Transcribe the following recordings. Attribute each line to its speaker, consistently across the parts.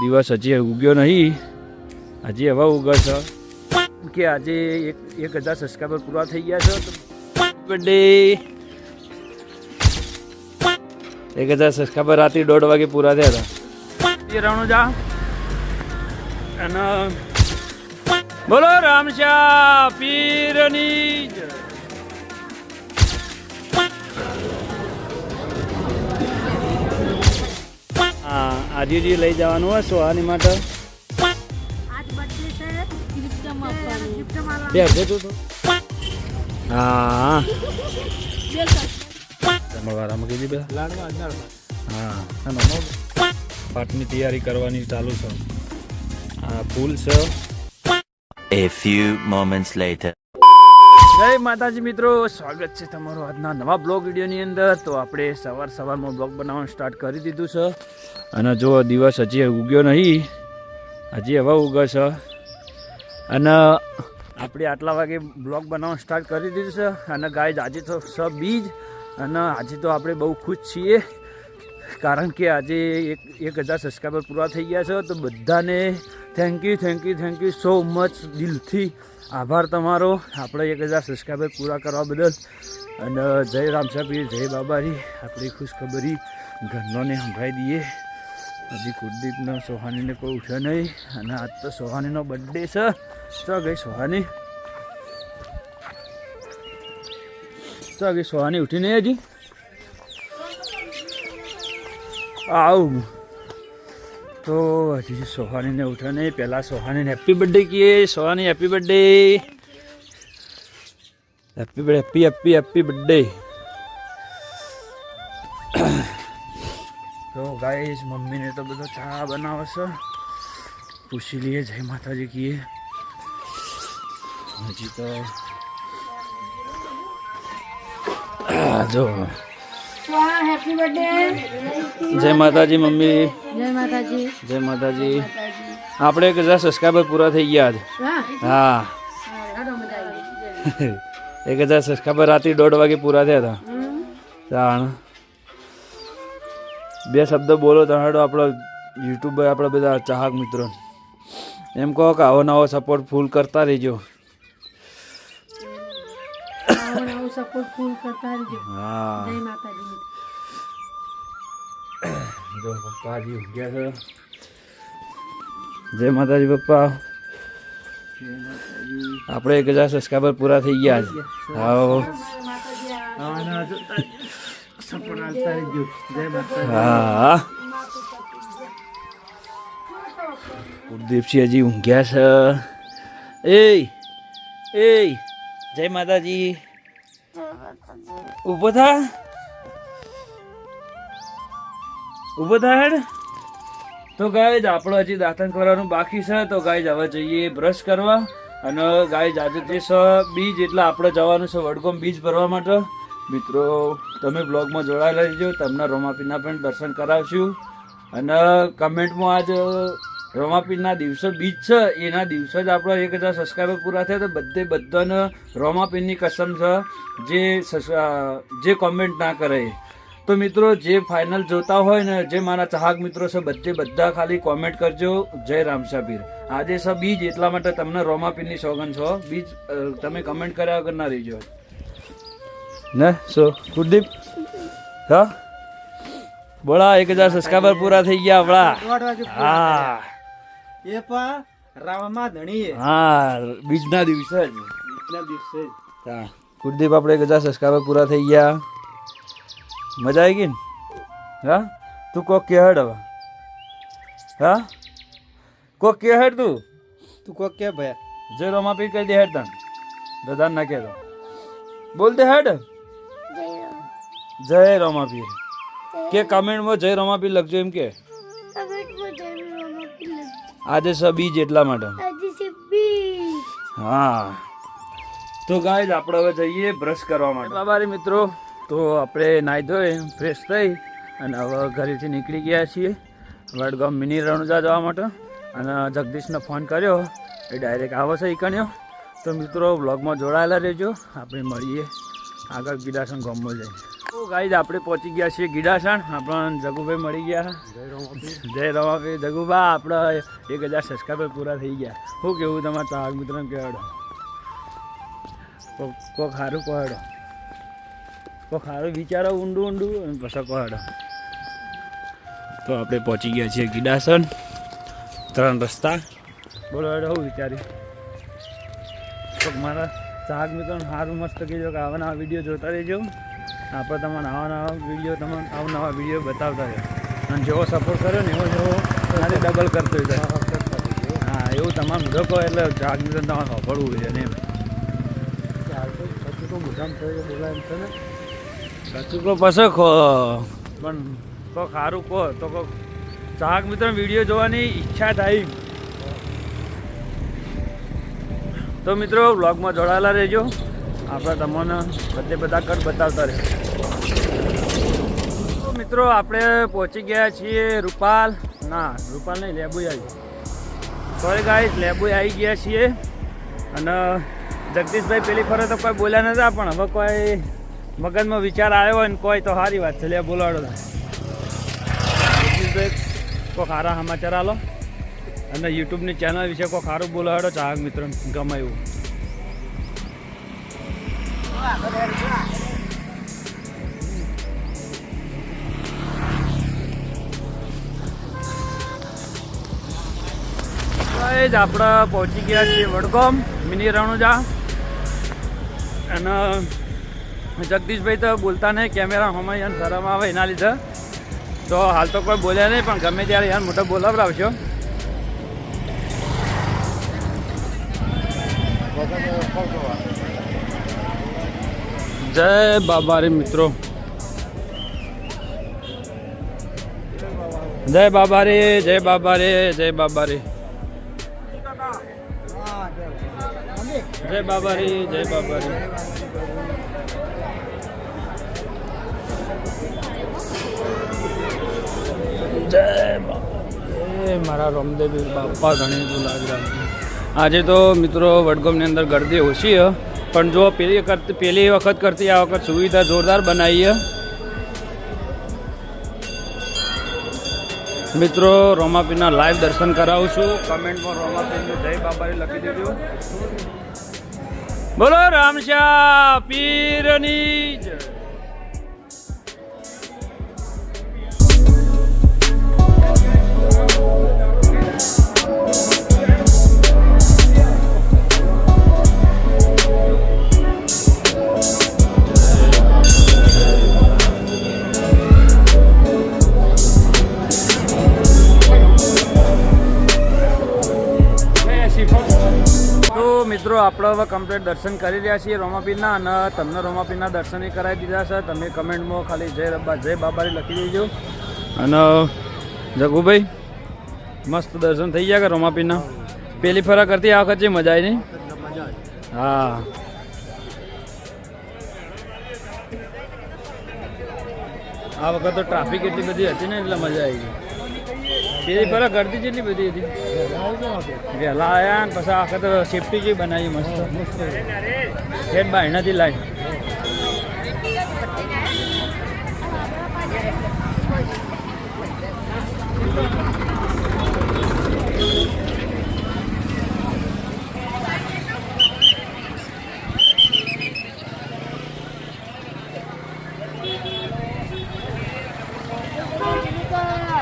Speaker 1: દિવસ હજી ઉગ્યો નહીં, હજી હવે ઉગશે કે આજે 1000 સબસ્ક્રાઈબર પૂરા થઈ ગયા છે. તો બર્થડે 1000 સબસ્ક્રાઈબર રાત્રે 1:30 વાગે પૂરા થયા હતા. રણુજા અને બોલો રામશા પીરની જય. હા આજે લઈ જવાનું હોય સોહાની માટે. હા વારામાં કીધી બે હા પાઠની તૈયારી કરવાની ચાલુ છે. આ ફૂલ છે.
Speaker 2: A few moments later.
Speaker 1: જય માતાજી મિત્રો, સ્વાગત છે તમારું આજના નવા બ્લોગ વિડીયોની અંદર. તો આપણે સવારમાં બ્લોગ બનાવવાનું સ્ટાર્ટ કરી દીધું છે અને જો દિવસ હજી ઉગ્યો નહીં, હજી હવે ઉગશે. અને આપણે આટલા વાગે બ્લોગ બનાવવાનું સ્ટાર્ટ કરી દીધું છે. અને ગાય આજે તો બીજ અને આજે તો આપણે બહુ ખુશ છીએ કારણ કે આજે 1000 સબસ્ક્રાઈબર પૂરા થઈ ગયા છે. તો બધાને થેન્ક યુ સો મચ, દિલથી આભાર તમારો આપણે 1000 સબસ્ક્રાઈબર પૂરા કરવા બદલ. અને જય રામશા પીર, જય બાબારી. આપણી ખુશખબરી ઘરનોને સંભળાવી દઈએ. હજી કુલદીપને સોહાનીને કોઈ ઉઠ્યો નહીં અને આજ તો સોહાનીનો બર્થડે છે. ચો ગઈ સોહાની? ચો ગઈ સોહાની? ઉઠી નહીં હજી? આવું તો હજી સોહાનીને ઉઠ્યો નહીં. પહેલાં સોહાનીને હેપી બર્થડે કહીએ. સોહાની હેપી બર્થડે, હેપી બર્થડે. તો ગાઈસ મમ્મીને તો બધો ચા બનાવે છે, પૂછી લઈએ. જય માતાજી કહીએ. હજી તો જો
Speaker 3: હેપી બર્થડે.
Speaker 1: જય માતાજી મમ્મી.
Speaker 3: જય માતાજી.
Speaker 1: જય માતાજી. આપણે 1000 સબસ્ક્રાઈબર પૂરા થઈ ગયા આજ. હા 1000 સબસ્ક્રાઈબર રાત્રે 1:30 વાગે પૂરા થયા હતા. જાણ બે શબ્દ બોલો તમારો આપણો યુટ્યુબ આપણા બધા ચાહક મિત્રો એમ કહો કે આવો નવો સપોર્ટ ફૂલ કરતા રહેજો. હા જો પપ્પાજી ઉગ્યા છે. જય માતાજી પપ્પા. આપણે 1000 સબસ્ક્રાઈબર પૂરા થઈ ગયા છે. હા કુલદીપસિંહ હજી ઊંઘ્યા છે. એ જય માતાજી. ઊભો થા હેડ. તો ગાઈઝ આપણો હજી દાંતણ કરવાનું બાકી છે. તો ગાઈઝ હવે જઈએ બ્રશ કરવા. અને ગાઈઝ આજે તે બીજ એટલે આપણે જવાનું છે વડગામ બીજ ભરવા માટે. મિત્રો તમે બ્લોગમાં જોડાયેલા રહેજો, તમને રોમાપીરના પણ દર્શન કરાવશું. અને કમેન્ટમાં આજ રોમાપીરના દિવસો બીજ છે, એના દિવસે જ આપણો 1000 સબસ્ક્રાઈબર પૂરા થયા. તો બધાને રોમાપીરની કસમ છે જે કોમેન્ટ ના કરે. તો મિત્રો જે ફાઇનલ જોતા હોય ને, જે મારા ચાહક મિત્રો છે બધા ખાલી કોમેન્ટ કરજો જય રામશા પીર. આજે છે બીજ એટલા માટે તમને રોમાપીરની સોગન છો. બીજ તમે કમેન્ટ કર્યા વગર ના રહીજો ને. સો કુલદીપ હા બોલા 1000 સબસ્ક્રાઈબર પૂરા થઈ ગયા આપણા. હા
Speaker 4: એ પણ રામમાં ધણી.
Speaker 1: હા બીજના દિવસે જ. હા કુલદીપ આપણે 1000 સબસ્ક્રાઈબર પૂરા થઈ ગયા. મજા આવી ગઈ ને? હા તું કોક કે હેડ હવે. હા કોક કે હેડ તું
Speaker 4: કોક કે ભાઈ
Speaker 1: જય રોમાપીર કહી દે હેડ. તન દાદા ના કહેતો બોલ દે હેડ. જય રોમાપીર કે કમેન્ટમાં જય રોમાપીર લખજો એમ કે. આજે છે બીજ એટલા માટે. હા તો ગાઈઝ આપણે હવે જઈએ બ્રશ કરવા માટે. બાબારી મિત્રો તો આપણે નાહી ધોઈ ફ્રેશ થઈ અને હવે ઘરેથી નીકળી ગયા છીએ વડગામ મિની રણુજા જવા માટે. અને જગદીશને ફોન કર્યો એ ડાયરેક્ટ આવો છે ઈકણ્યો. તો મિત્રો બ્લોગમાં જોડાયેલા રહેજો. આપણે મળીએ આગળ ગીડાસન ગામમાં જઈએ. તો ગાઈઝ આપણે પહોંચી ગયા છીએ ગીડાસણ. આપણને જગુભાઈ મળી ગયા. જય રમાભાઈ. જગુભા આપણે 1000 સબસ્ક્રાઈબર પૂરા થઈ ગયા. શું કેવું તમારા ચાહક મિત્રોને કહેવાડો? કોક સારું કહેવાડો, કોક સારું વિચારો ઊંડું ઊંડું અને પછી કહેવાડો. તો આપણે પહોંચી ગયા છીએ ગીડાસણ. 3 રસ્તા. બોલો હેડો શું વિચાર્યું? તો મારા ચાહક મિત્રોને સારું મસ્ત કહેજો કે આવા નવા વિડીયો જોતા રહેજો. આપણે તમને આવા નવા વિડીયો બતાવતા રહે. અને જેવો સપોર્ટ કર્યો ને એવો મારે ડબલ કરતો હોય. હા, એવું તમારે મુદ્દો કહો એટલે ચાહક મિત્રો તમારે સાંભળવું છે ને એમ. સાચું કહો પછી કહો, પણ કહો સારું કહો તો કહો. ચાહક મિત્રો વિડીયો જોવાની ઈચ્છા થાય. તો મિત્રો વ્લોગમાં જોડાયેલા રહેજો. આપણે તમને બધા કટ બતાવતા રહે. તો મિત્રો આપણે પહોંચી ગયા છીએ રૂપાલ નહીં, લેબુઈ આવી. સોરી ગાઈસ, લેબુઈ આવી ગયા છીએ. અને જગદીશભાઈ પેલી ફરે તો કોઈ બોલ્યા નતા, પણ હવે કોઈ મગજમાં વિચાર આવ્યો હોય ને કોઈ તો સારી વાત છે. લે બોલાડો. જગદીશભાઈ કોઈ સારા સમાચાર આલો અને યુટ્યુબની ચેનલ વિશે કોઈ સારું બોલાડો. ચાહક મિત્રો ગમે એવું. આપણે પહોંચી ગયા છીએ વડગામ મિની રણુજા. અને જગદીશભાઈ તો બોલતા નહીં, કેમેરા હમણાં શરમ આવે એના લીધે. તો હાલ તો કોઈ બોલ્યા નહીં, પણ ગમે ત્યારે યાર મોટો બોલાવડાવશો. જય બાબા રે મિત્રો, જય બાબા રે, જય બાબા રે, જય બાબા રે, જય બાબા રે, જય બાબા રે. જય બાબા મારા રામદેવ બાપા ઘણી તો લાગ રહ્યા. આજે તો મિત્રો વડગામની અંદર ગરદી ઓછી છે, પણ જો પેલી વખત કરતી આ વખત સુવિધા જોરદાર બનાવી. મિત્રો રોમાપીરના લાઈવ દર્શન કરાવું છું. કમેન્ટમાં રોમાપીરનું જય બાબારી લખી દેજો. બોલો રામશા પીરની જય. મિત્રો આપણે હવે કમ્પ્લીટ દર્શન કરી રહ્યા છીએ રોમાપીરના. અને તમને રોમાપીરના દર્શન કરાવી દીધા છે. તમે કમેન્ટમાં ખાલી જય બાબારી લખી દેજો. અને જગુભાઈ મસ્ત દર્શન થઈ ગયા કે રોમાપીરના? પેલી ફરા કરતી આ વખત જે મજા આવી નહીં? હા, આ વખત તો ટ્રાફિક એટલી બધી હતી ને એટલે મજા આવી ગઈ. પેલી ફરા ગરદી જેટલી બધી હતી. વહેલા આવ્યા ને પછી આખા તો સેફટી જે બનાવી મસ્ત હેડ બાયણાથી લાઈ.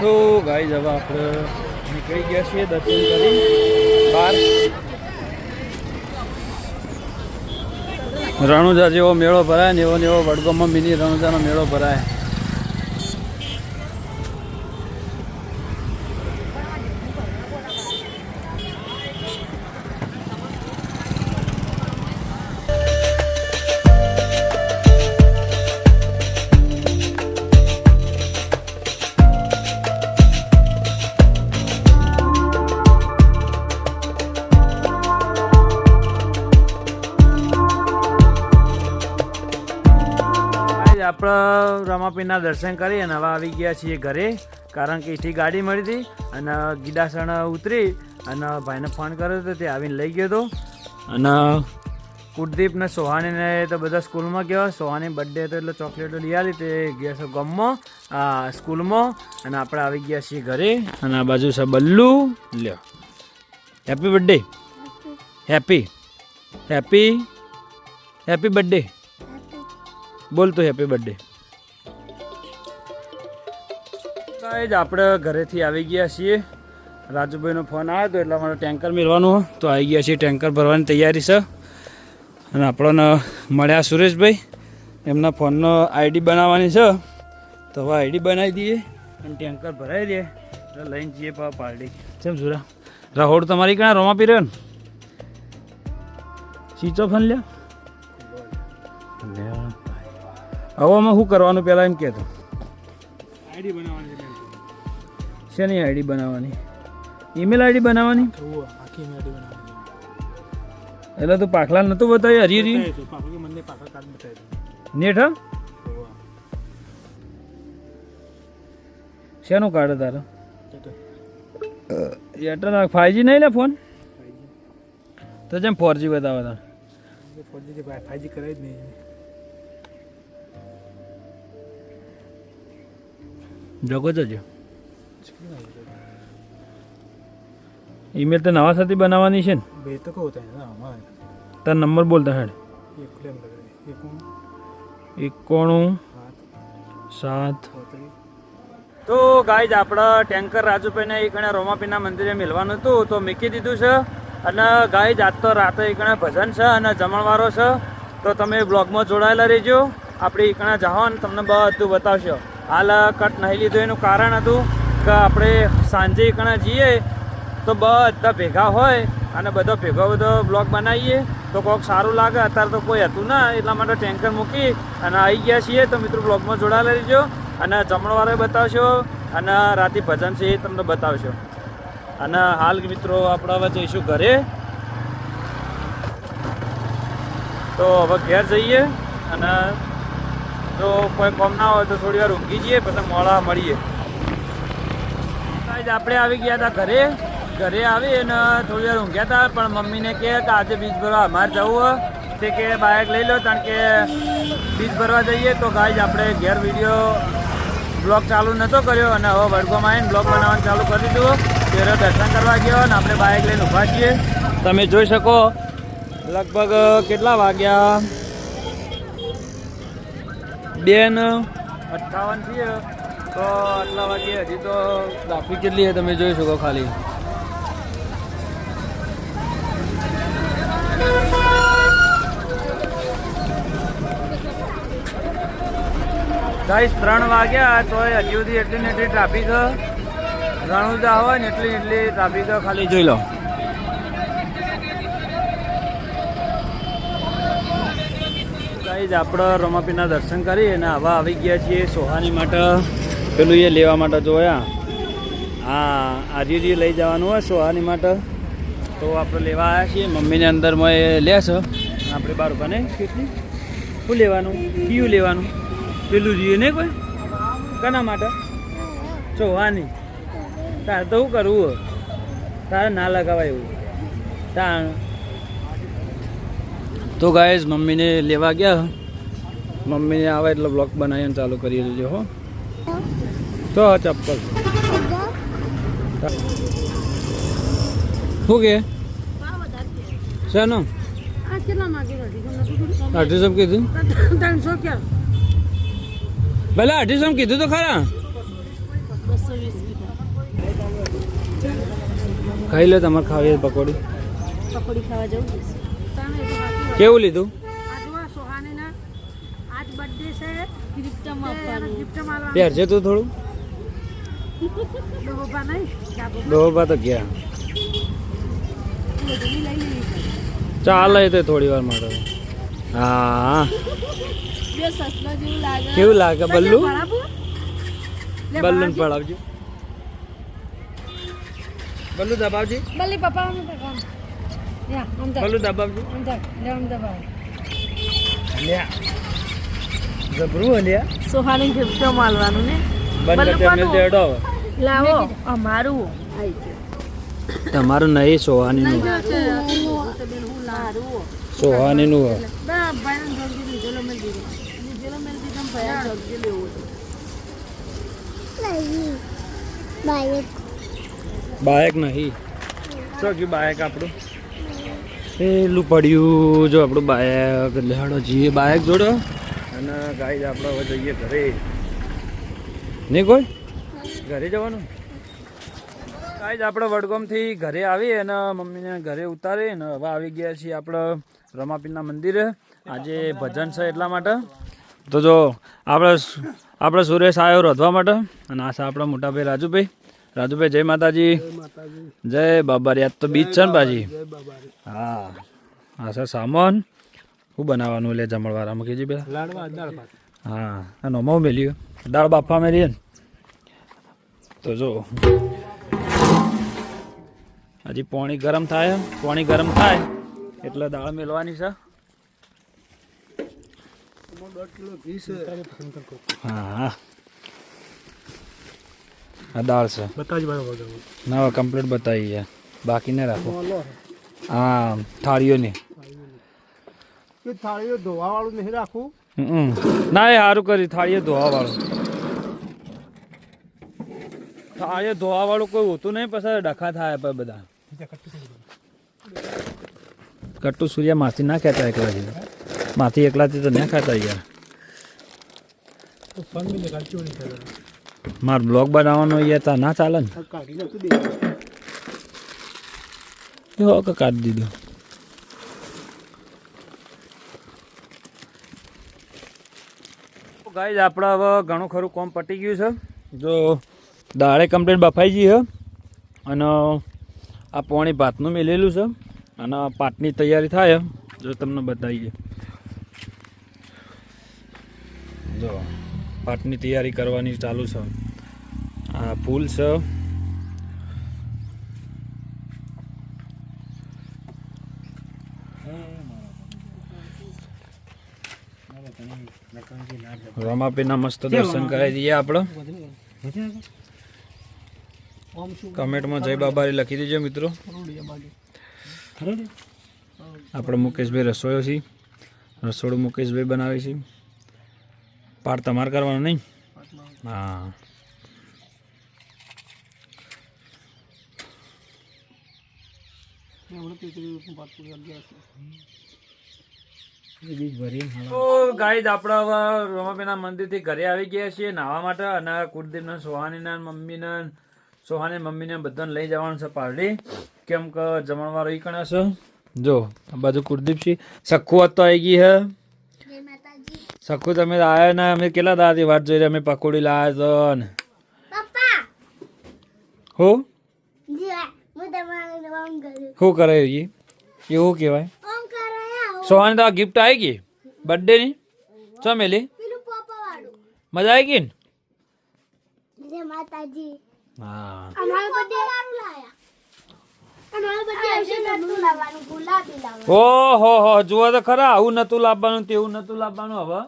Speaker 1: તો ગાઈઝ હવે આપણે નીકળી ગયા છીએ દર્શન કરી બહાર. રણુજા જેવો મેળો ભરાય ને એવો વડગામમાં મિની રણુજાનો મેળો ભરાય. આપણે રમાપીરના દર્શન કરી અને હવે આવી ગયા છીએ ઘરે, કારણ કે એથી ગાડી મળી હતી. અને ગીડાસણ ઉતરી અને ભાઈને ફોન કર્યો હતો, તે આવીને લઈ ગયો હતો. અને કુલદીપ ને સોહાની ને તો બધા સ્કૂલમાં ગયા. સોહાની બર્થડે હતો એટલે ચોકલેટો લઈ આવી. તે ગયા છે ગામમાં સ્કૂલમાં અને આપણે આવી ગયા છીએ ઘરે. અને આ બાજુ છે બલ્લુ. લ્યો happy birthday. Happy happy happy birthday બોલ તો હેપી બર્થડે. ગાઈઝ આપણે ઘરેથી આવી ગયા છીએ. રાજુભાઈનો ફોન આવ્યો હતો એટલા માટે ટેન્કર મેળવાનું તો આવી ગયા છીએ. ટેન્કર ભરવાની તૈયારી છે. અને આપણને મળ્યા સુરેશભાઈ. એમના ફોનનો આઈડી બનાવવાની છે તો હવે આઈડી બનાવી દઈએ અને ટેન્કર ભરાઈ દઈએ એટલે લઈને જઈએ પાર્ટી. કેમ સુરા રાહોડ તમારી ક્યાં રોમા પી રહ્યો ને સ્વિચ ઓફ લ્યો. હવે અમે શું કરવાનું પહેલાં એમ કહેતો
Speaker 4: આઈડી બનાવવાની છે.
Speaker 1: શેની આઈડી બનાવવાની? ઈમેલ આઈડી બનાવવાની?
Speaker 4: આખી આઈડી બનાવવાની.
Speaker 1: એટલે તું પાખલા નતું બતાવી હરી હરી
Speaker 4: તો પાપા કે મને પાપા કાર્ડ બતાવી
Speaker 1: નેટ હા શેનું કાર્ડ તારો? એરટેલ 5G નહીં લે ફોન તો જેમ 4G બતાવે તાર
Speaker 4: 4G થી 5G કરાય જ નહીં.
Speaker 1: જોકો જજો. ઈમેલ તો નવા સાથે બનાવવાની છે ને?
Speaker 4: બે તો કહો હતા ના અમારે
Speaker 1: તાર નંબર બોલતા હેડ.
Speaker 4: એક ક્લેમ લગાવી
Speaker 1: 91 તો ગાઈઝ આપણે ટેન્કર રાજુભાઈને એ કણે રોમાપીના મંદિરે મિલવાનું હતું તો મૂકી દીધું છે. અને ગાઈઝ આજ તો રાતે એ કણે ભજન છે અને જમણવારો છે તો તમે બ્લોગમાં જોડાયેલા રહેજો. આપણે એ કણે જાઓ અને તમને બધું બતાવશો. હાલ કટ નહીં લીધું એનું કારણ હતું કે આપણે સાંજે એ કણે જઈએ તો બધા ભેગા હોય અને બધો ભેગો બ્લોગ બનાવીએ તો કોઈક સારું લાગે. અત્યારે તો કોઈ હતું ના એટલા માટે ટેન્કર મૂકી અને આવી ગયા છીએ. તો મિત્રો બ્લોગમાં જોડાયેલા રહેજો અને જમણવારે બતાવશો અને રાતે ભજન છે એ તમને બતાવશો. અને હાલ મિત્રો આપણે હવે જઈશું ઘરે. તો હવે ઘેર જઈએ અને જો કોઈ કામ ના હોય તો થોડી વાર ઊંઘી જઈએ પછી મોડા મળીએ. આપણે આવી ગયા હતા ઘરે. ઘરે આવી અને થોડી વાર ઊંઘ્યા હતા પણ મમ્મીને કહે કે આજે બીજ ભરવા અમારે જવું તે કે બાઇક લઈ લો કારણ કે બીજ ભરવા જઈએ. તો ગાઈઝ આપણે ઘેર વિડીયો બ્લોગ ચાલુ નહોતો કર્યો અને હવે વડગામમાં આવીને બ્લોગ બનાવવાનું ચાલુ કરી દીધું. ત્યારે દર્શન કરવા ગયો અને આપણે બાઇક લઈને ઊભા છીએ. તમે જોઈ શકો લગભગ કેટલા વાગ્યા 2:58 થઈએ તો આટલા વાગે હજી તો ટ્રાફિક કેટલી છે તમે જોઈ શકો ખાલી. ગાઈસ 3 વાગ્યા તો હજી સુધી એટલી ને એટલી ટ્રાફિક રણુજા હોય ને એટલી ટ્રાફિક ખાલી જોઈ લો. ગાઈસ આપણે રોમાપીના દર્શન કરી અને આવા આવી ગયા છીએ સોહાની માટે પેલું એ લેવા માટે જોયા. હા આજે લઈ જવાનું હોય સોહાની માટે તો આપણે લેવા આવ્યા છીએ. મમ્મીને અંદરમાં એ લેશે આપણે બાર ઉભા નહીં કેટલી શું લેવાનું કયું લેવાનું પેલું જોઈએ નહીં કોઈ કના માટે સોહાની તારે તો શું કરવું તારે ના લગાવાય એવું તાર. તો ગાઈઝ મમ્મીને લેવા ગયા. મમ્મીને આવે એટલે બ્લોગ બનાવીને ચાલુ કરી દેજો હો. તો ચપ્પલ શું કે શાનો 800 કીધું ભલે 800 કીધું તો ખરા. ખાઈ લો તમારે ખાવી પકોડી.
Speaker 3: પકોડી ખાવા જવું
Speaker 1: કેવું લીધું? પહેરજે તું થોડું. ડોબા તો ગયા ચાલે તો થોડી વાર માટે. હા કેવું લાગે બલ્લુ? બલ્લુ પડાવજો. બલ્લુ દબાવજી.
Speaker 3: બલ્લી પપ્પા
Speaker 1: બલ્લુ દબાવજો. જબરું અલ્યા
Speaker 3: સોહાની ગિફ્ટ માલવાનું ને
Speaker 1: બંને તેમને દેડો
Speaker 3: લાવો અમારું આવી
Speaker 1: તમારું નહીં સોહાનીનું સોહાનીનું હે. બાયક નહીં શું કયું બાયક આપણું પેલું પડ્યું જો આપણું બાયક લેડો જઈએ બાયક જોડો અને ગાઈ આપણે હવે જઈએ ઘરે નહીં કોઈ ઘરે જવાનું ગાઈ આપણે વડગામથી ઘરે આવી અને મમ્મીને ઘરે ઉતારી અને હવે આવી ગયા છીએ આપણે રમાપીરના મંદિરે આજે ભજન છે એટલા માટે તો જો આપણે સુરેશ આવ્યો રોધવા માટે અને આ છે આપણા મોટાભાઈ રાજુભાઈ જય માતાજી જય બાબારી આજ તો બીજ છે ને બાજી હા હા સર સામાન શું બનાવવાનું એટલે જમણવારામાં કીજી બે હા અને નોમાં મેલ્યું દાળ બાફા મેલીએ ને તો જો હજી પાણી ગરમ થાય એટલે દાળ મેળવાની છે હા આ દાળ છે ના કમ્પ્લીટ બતાવી છે બાકી ને રાખો હા થાળીઓની
Speaker 4: થાળીઓ ધોવા વાળું નહીં રાખવું
Speaker 1: ના એ સારું કરી થાળીઓ ધોવા વાળું થાળીઓ ધોવા વાળું કોઈ હોતું નહીં પછી ડખા થાય પણ બધા કટ્ટુ સૂર્યા માથી ના કહેતા એકલાથી માથી એકલાથી તો ના ખાતા યાર માર બ્લોગ બનાવવાનો યાર તા ના ચાલે ને હો કે કાઢી દીધું ગાઈઝ આપણે હવે ઘણું ખરું કોમ પટી ગયું છે જો દાળે કમ્પ્લીટ બફાઈ ગઈ છે અને આ પોણી ભાતનું મેલેલું છે અને પાટની તૈયારી થાય જો તમને બતાવીએ જો પાટની તૈયારી કરવાની ચાલુ છે આ ફૂલ છે રમાપીના મસ્ત દર્શન કરાવી દઈએ આપણે કમેન્ટમાં જય બાબારી લખી દેજો મિત્રો આપણે મુકેશભાઈ રસોયો છીએ રસોડું મુકેશભાઈ બનાવે છે પાઠ તમારે કરવાનો નહીં હા તો ગાઈઝ આપણે હવે રમાબેના મંદિરથી ઘરે આવી ગયા છીએ નાહવા માટે અને કુલદીપને સોહાનીના મમ્મીને બધાને લઈ જવાનું છે પાર્ટી કેમ કે જમણવાર એ કણે છે જો આ બાજુ કુલદીપસિંહ સખુ તો આવી ગઈ હે સખુ તમે આવ્યા ને અમે કેટલા દાદાથી વાત જોઈ રહ્યા અમે પકોડી લાવ્યા તો ને હો શું કરે એવું કહેવાય સોહાની તો ગિફ્ટ આવી ગઈ બર્થડે ની ચો મેલી મજા આવી ગઈ ને હા ઓહો હો જુઓ તો ખરા આવું નતું લાવવાનું તેવું નતું લાવવાનું હવે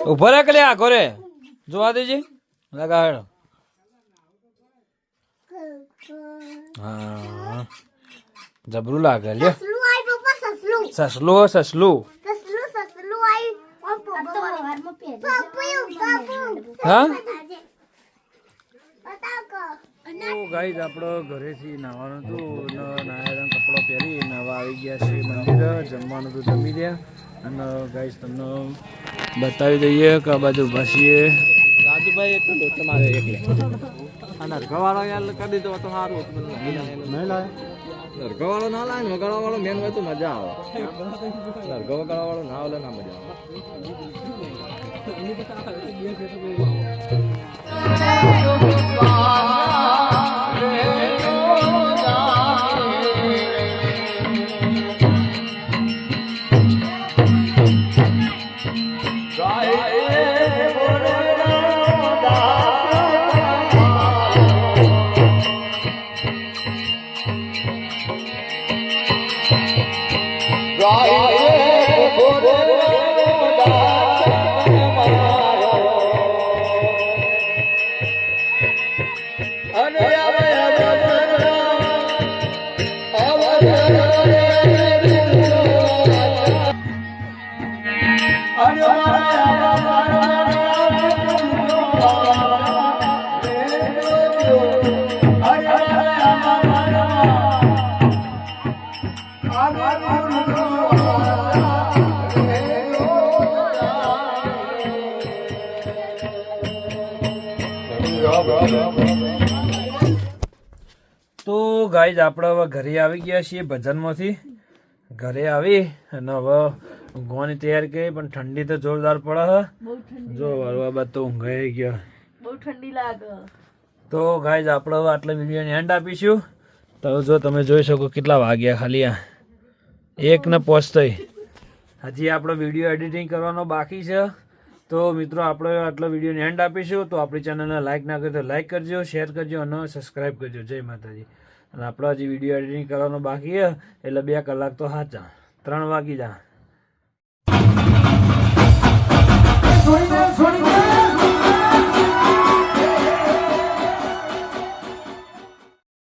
Speaker 1: ઉભો રે કે આખો રે જોવા દેજે લગાડ હા જબરું લાગે લ્યો સસલું હા ગાઈઝ આપણો ઘરેથી નાવાનું હતું નાયા કપડો પહેરી નવા આવી ગયા છે મંદિર જમવાનું તો જમી રહ્યા અને ગાઈઝ તમને બતાવી દઈએ કે આ બાજુ ઉભા છીએ રાજુભાઈ એક લોચો મારે એકલે અને હરગાવાળો યાર કરી દીધો તો સારું હતું હરગાવાળો ના લાવે ને વગાડવાવાળો મેન હોય તો મજા આવે હરગા વગાડવાવાળો ના આવે ના મજા આવે તો ગાઈઝ આપણે હવે ઘરે આવી ગયા છીએ ભજનમાંથી. ઘરે આવી અને હવે ઊંઘવાની તૈયારી કરી, પણ ઠંડી તો જોરદાર પડે છે.
Speaker 3: બહુ ઠંડી,
Speaker 1: જો વારવા બાદ તો ઊંઘાઈ ગયા.
Speaker 3: બહુ ઠંડી લાગે.
Speaker 1: તો ગાઈઝ આપણે હવે આટલા વિડીયોને એન્ડ આપીશું. તો જો તમે જોઈ શકો કેટલા વાગ્યા ખાલી આ 1:05 થઈ. હજી આપણો વિડીયો એડિટિંગ કરવાનો બાકી છે. તો મિત્રો આપણે આટલો વિડીયોને એન્ડ આપીશું. તો આપણી ચેનલને લાઇક ના કરી તો લાઇક કરજો, શેર કરજો અને સબસ્ક્રાઈબ કરજો. જય માતાજી. અને આપણો હજી વિડીયો એડિટિંગ કરવાનો બાકી છે એટલે 2 કલાક તો સાચા 3 વાગી જા.